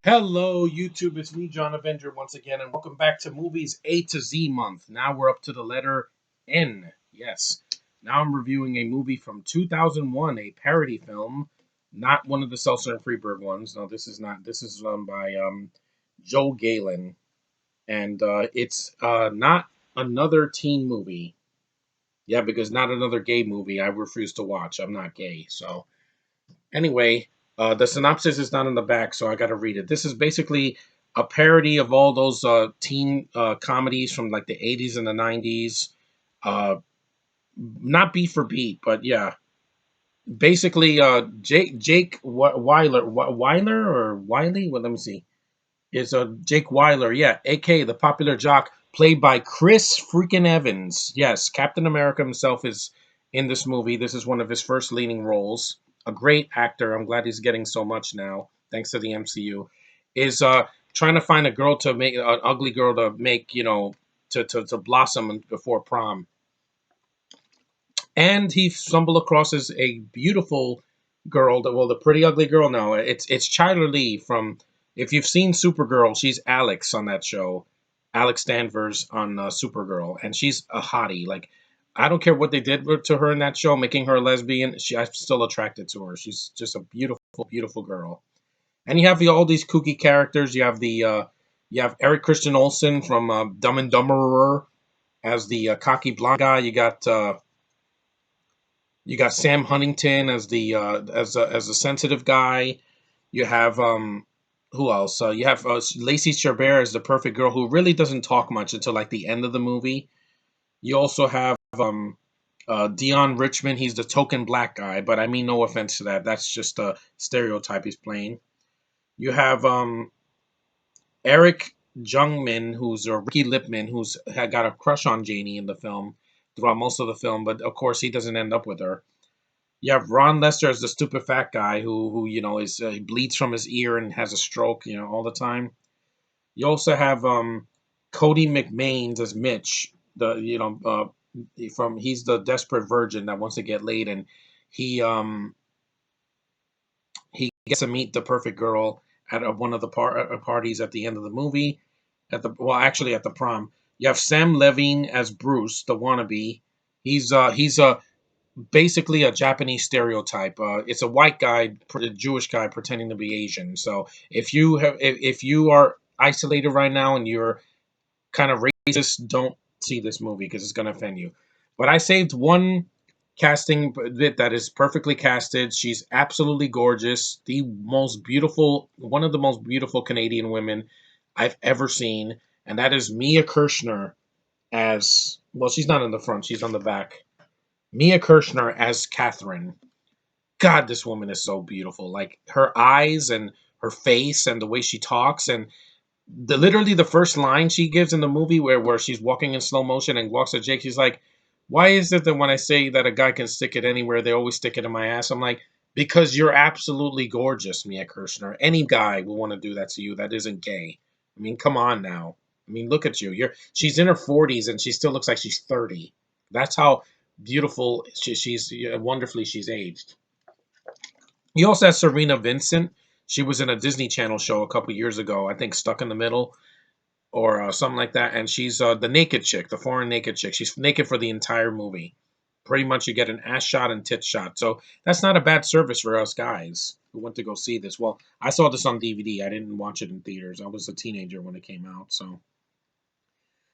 Hello, YouTube. It's me, John Avenger, once again, and welcome back to Movies A to Z month. Now we're up to the letter N. Yes. Now I'm reviewing a movie from 2001, a parody film, not one of the Seltzer and Freeberg ones. No, this is not. This is by Joe Galen, and it's not another teen movie. Yeah, because not another gay movie. I refuse to watch. I'm not gay, so. Anyway, the synopsis is not in the back, so I got to read it. This is basically a parody of all those teen comedies from like the 80s and the 90s. Uh, Not beat for beat, but yeah. Basically, Jake Weiler or Wiley? Well, let me see. It's Jake Weiler, yeah, aka the popular jock, played by Chris freaking Evans. Yes, Captain America himself is in this movie. This is one of his first leading roles. A great actor. I'm glad he's getting so much now, thanks to the MCU. Is trying to find a girl to make an ugly girl to make to blossom before prom, and he stumbled across as a beautiful girl. The pretty ugly girl. No, it's Chyler Lee from. If you've seen Supergirl, she's Alex on that show. Alex Danvers on Supergirl, and she's a hottie. Like, I don't care what they did to her in that show, making her a lesbian. I'm still attracted to her. She's just a beautiful, beautiful girl. And you have all these kooky characters. You have Eric Christian Olsen from Dumb and Dumberer as the cocky blonde guy. You got Sam Huntington as the as a sensitive guy. You have who else? You have Lacey Chabert as the perfect girl who really doesn't talk much until like the end of the movie. You also have Dion Richmond. He's the token black guy, but I mean no offense to that. That's just a stereotype he's playing. You have Eric Jungman, who's Ricky Lipman, who's had got a crush on Janie in the film throughout most of the film, but of course he doesn't end up with her. You have Ron Lester as the stupid fat guy who is he bleeds from his ear and has a stroke all the time. You also have Cody McMains as Mitch, the from he's the desperate virgin that wants to get laid, and he um he gets to meet the perfect girl at one of the parties at the end of the movie. Actually at the prom. You have Sam Levine as Bruce, the wannabe. He's basically a Japanese stereotype. It's a white guy, a Jewish guy pretending to be Asian. So if you are isolated right now and you're kind of racist, don't see this movie because it's going to offend you. But I saved one casting bit that is perfectly casted. She's absolutely gorgeous. One of the most beautiful Canadian women I've ever seen, and that is Mia Kirshner as well. She's not in the front; she's on the back. Mia Kirshner as Catherine. God, this woman is so beautiful. Like her eyes and her face and the way she talks and literally the first line she gives in the movie where she's walking in slow motion and walks at Jake, she's like, "Why is it that when I say that a guy can stick it anywhere, they always stick it in my ass?" I'm like, "Because you're absolutely gorgeous, Mia Kirshner. Any guy will want to do that to you that isn't gay. I mean, come on now. I mean, look at you. She's in her 40s and she still looks like she's 30. That's how beautiful she's wonderfully she's aged. You also have Serena Vincent. She was in a Disney Channel show a couple years ago, I think Stuck in the Middle or something like that. And she's the naked chick, the foreign naked chick. She's naked for the entire movie. Pretty much you get an ass shot and tit shot. So that's not a bad service for us guys who went to go see this. Well, I saw this on DVD. I didn't watch it in theaters. I was a teenager when it came out. So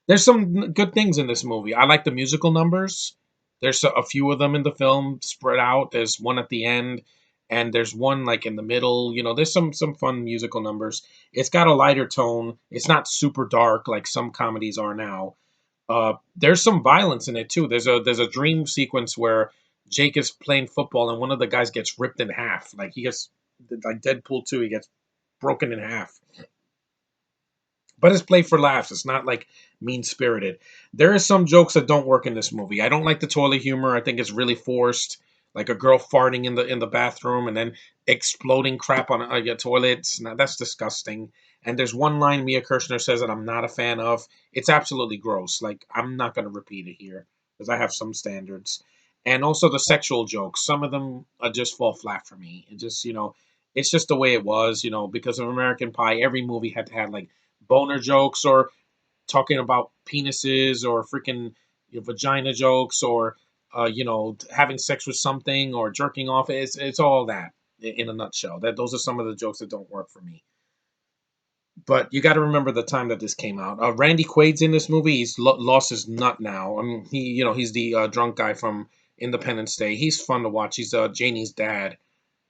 there's some good things in this movie. I like the musical numbers. There's a few of them in the film spread out. There's one at the end, and there's one like in the middle. There's some fun musical numbers. It's got a lighter tone. It's not super dark like some comedies are now. There's some violence in it too. There's a dream sequence where Jake is playing football and one of the guys gets ripped in half. Like he gets like Deadpool 2, he gets broken in half. But it's played for laughs. It's not like mean spirited. There is some jokes that don't work in this movie. I don't like the toilet humor. I think it's really forced. Like a girl farting in the bathroom and then exploding crap on a toilet. That's disgusting. And there's one line Mia Kirshner says that I'm not a fan of. It's absolutely gross. Like I'm not going to repeat it here because I have some standards. And also the sexual jokes. Some of them just fall flat for me. It just It's just the way it was, because of American Pie. Every movie had to have like boner jokes or talking about penises or freaking vagina jokes or having sex with something or jerking off. It's all that in a nutshell. That those are some of the jokes that don't work for me. But you got to remember the time that this came out. Randy Quaid's in this movie. He's lost his nut now. I mean, he's the drunk guy from Independence Day. He's fun to watch. He's Janie's dad.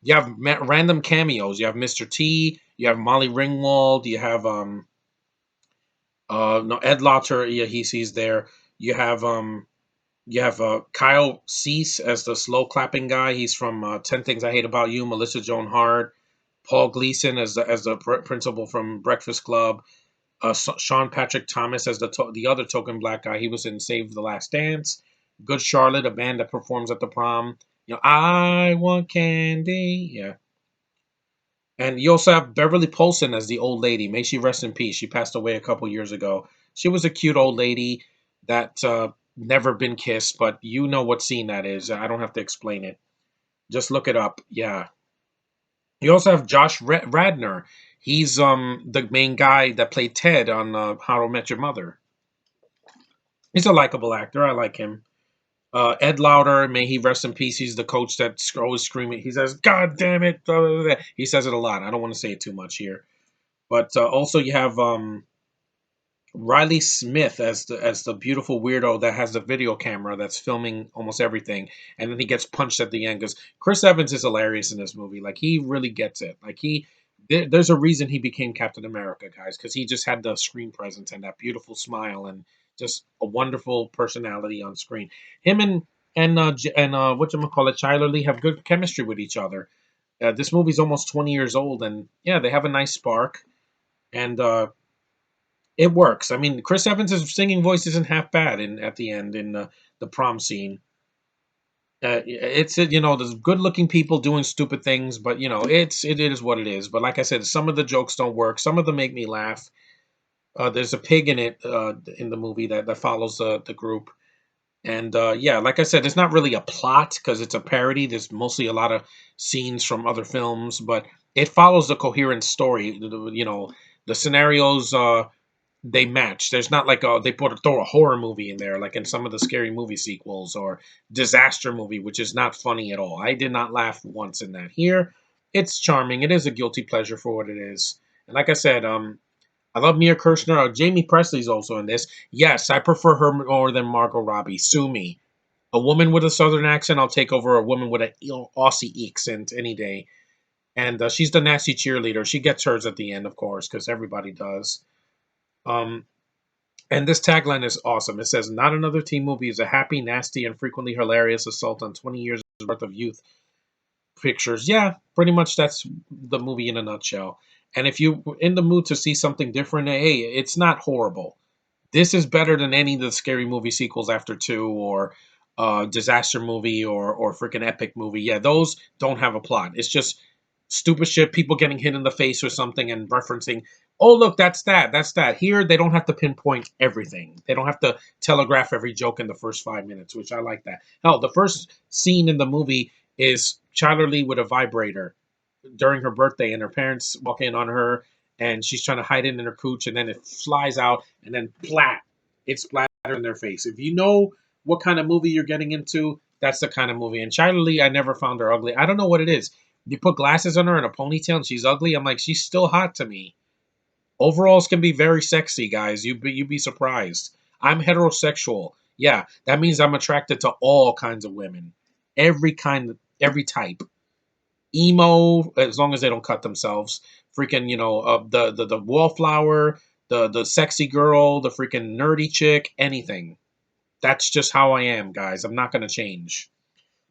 You have random cameos. You have Mr. T. You have Molly Ringwald. You have no, Ed Lauter. Yeah, he's there. You have Kyle Cease as the slow clapping guy. He's from 10 Things I Hate About You. Melissa Joan Hart. Paul Gleason as the principal from Breakfast Club. Sean Patrick Thomas as the other token black guy. He was in Save the Last Dance. Good Charlotte, a band that performs at the prom. I want candy. Yeah. And you also have Beverly Polson as the old lady. May she rest in peace. She passed away a couple years ago. She was a cute old lady that never been kissed, but you know what scene that is. I don't have to explain it. Just look it up. Yeah. You also have Josh Radner. He's the main guy that played Ted on How I Met Your Mother. He's a likable actor. I like him. Ed Lauter, may he rest in peace. He's the coach that's always screaming. He says, "God damn it!" Blah, blah, blah. He says it a lot. I don't want to say it too much here. But also you have Riley Smith as the beautiful weirdo that has the video camera that's filming almost everything, and then he gets punched at the end because Chris Evans is hilarious in this movie. Like he really gets it. Like there's a reason he became Captain America, guys, because he just had the screen presence and that beautiful smile and just a wonderful personality on screen. Him and what you call it, Tyler Lee have good chemistry with each other. This movie's almost 20 years old, and yeah, they have a nice spark. And it works. I mean, Chris Evans' singing voice isn't half bad in at the end in the prom scene. It's there's good looking people doing stupid things, but it is what it is. But like I said, some of the jokes don't work. Some of them make me laugh. There's a pig in it in the movie that follows the group, and yeah, like I said, it's not really a plot because it's a parody. There's mostly a lot of scenes from other films, but it follows the coherent story. The scenarios. They match. There's not like they throw a horror movie in there like in some of the scary movie sequels or disaster movie, which is not funny at all. I did not laugh once in that. Here, it's charming. It is a guilty pleasure for what it is. And like I said, I love Mia Kirshner. Jamie Presley's also in this. Yes, I prefer her more than Margot Robbie. Sue me. A woman with a southern accent, I'll take over a woman with an Aussie accent any day. And she's the nasty cheerleader. She gets hers at the end, of course, because everybody does. Um, And this tagline is awesome. It says, "Not another teen movie is a happy, nasty, and frequently hilarious assault on 20 years worth of youth pictures." Yeah, pretty much that's the movie in a nutshell. And if you're in the mood to see something different, hey, it's not horrible. This is better than any of the scary movie sequels after two or disaster movie or freaking epic movie. Yeah, those don't have a plot. It's just stupid shit, people getting hit in the face or something and referencing, oh look, that's that, that's that. Here they don't have to pinpoint everything. They don't have to telegraph every joke in the first 5 minutes, which I like that. Hell, the first scene in the movie is Chyler Lee with a vibrator during her birthday, and her parents walk in on her, and she's trying to hide it in her cooch, and then it flies out, and then plat, it splatters in their face. If you know what kind of movie you're getting into, that's the kind of movie. And Chyler Lee, I never found her ugly. I don't know what it is. You put glasses on her and a ponytail, and she's ugly. I'm like, she's still hot to me. Overalls can be very sexy, guys. You'd be surprised. I'm heterosexual. Yeah, that means I'm attracted to all kinds of women, every kind, every type emo, as long as they don't cut themselves. Freaking, the wallflower, the sexy girl, the freaking nerdy chick, anything. That's just how I am, guys. I'm not gonna change.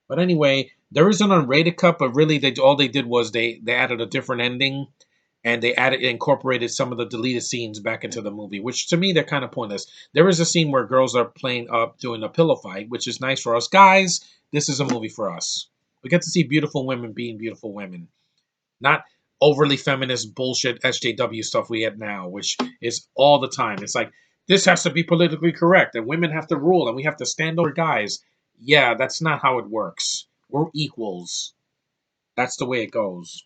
But anyway, there is an unrated cut, but really, they did was they added a different ending, and they incorporated some of the deleted scenes back into the movie, which to me they're kind of pointless. There is a scene where girls are playing up doing a pillow fight, which is nice for us guys. This is a movie for us. We get to see beautiful women being beautiful women, not overly feminist bullshit SJW stuff we have now, which is all the time. It's like this has to be politically correct, and women have to rule, and we have to stand over guys. Yeah, that's not how it works. We're equals. That's the way it goes.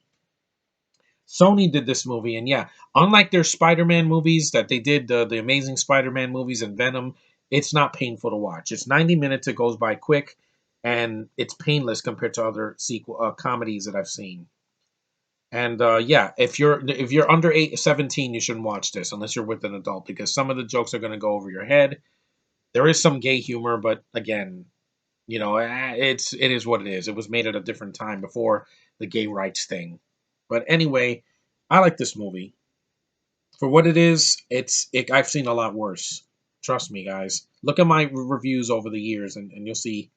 Sony did this movie, and yeah, unlike their Spider-Man movies that they did, the Amazing Spider-Man movies and Venom, it's not painful to watch. It's 90 minutes. It goes by quick, and it's painless compared to other sequel comedies that I've seen. And yeah, if you're under 17, you shouldn't watch this unless you're with an adult because some of the jokes are going to go over your head. There is some gay humor, but again, it is what it is. It was made at a different time before the gay rights thing. But anyway, I like this movie for what it is. I've seen a lot worse. Trust me, guys. Look at my reviews over the years, and you'll see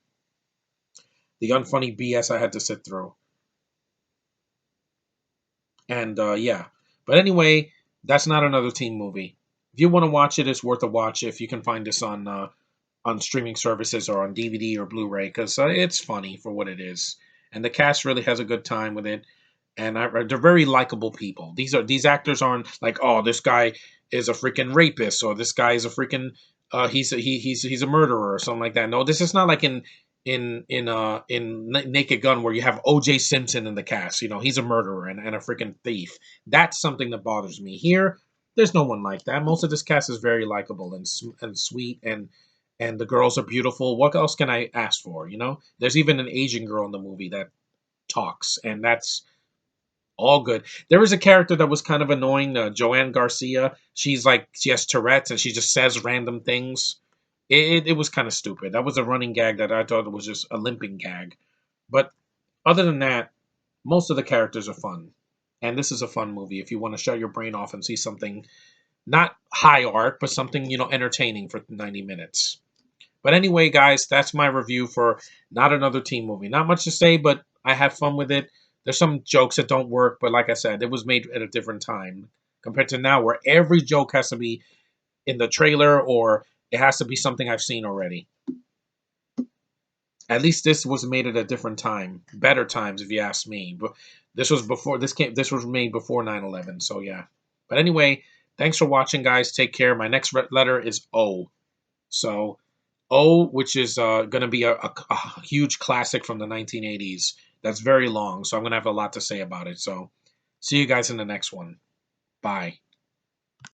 the unfunny BS I had to sit through. And yeah, but anyway, that's not another teen movie. If you want to watch it, it's worth a watch if you can find this on streaming services or on DVD or Blu-ray because it's funny for what it is, and the cast really has a good time with it. And they're very likable people. These actors aren't like, oh, this guy is a freaking rapist or this guy is a freaking he's a murderer or something like that. No, this is not like in Naked Gun where you have O.J. Simpson in the cast. He's a murderer and a freaking thief. That's something that bothers me. Here, there's no one like that. Most of this cast is very likable and sweet and the girls are beautiful. What else can I ask for? There's even an Asian girl in the movie that talks, and that's all good. There was a character that was kind of annoying, Joanne Garcia. She has Tourette's and she just says random things. It was kind of stupid. That was a running gag that I thought was just a limping gag. But other than that, most of the characters are fun. And this is a fun movie if you want to shut your brain off and see something not high art, but something, entertaining for 90 minutes. But anyway, guys, that's my review for Not Another Teen Movie. Not much to say, but I had fun with it. There's some jokes that don't work, but like I said, it was made at a different time compared to now, where every joke has to be in the trailer or it has to be something I've seen already. At least this was made at a different time, better times, if you ask me. But this was before this came. This was made before 9/11, so yeah. But anyway, thanks for watching, guys. Take care. My next letter is O. So O, which is going to be a huge classic from the 1980s. That's very long, so I'm going to have a lot to say about it. So see you guys in the next one. Bye.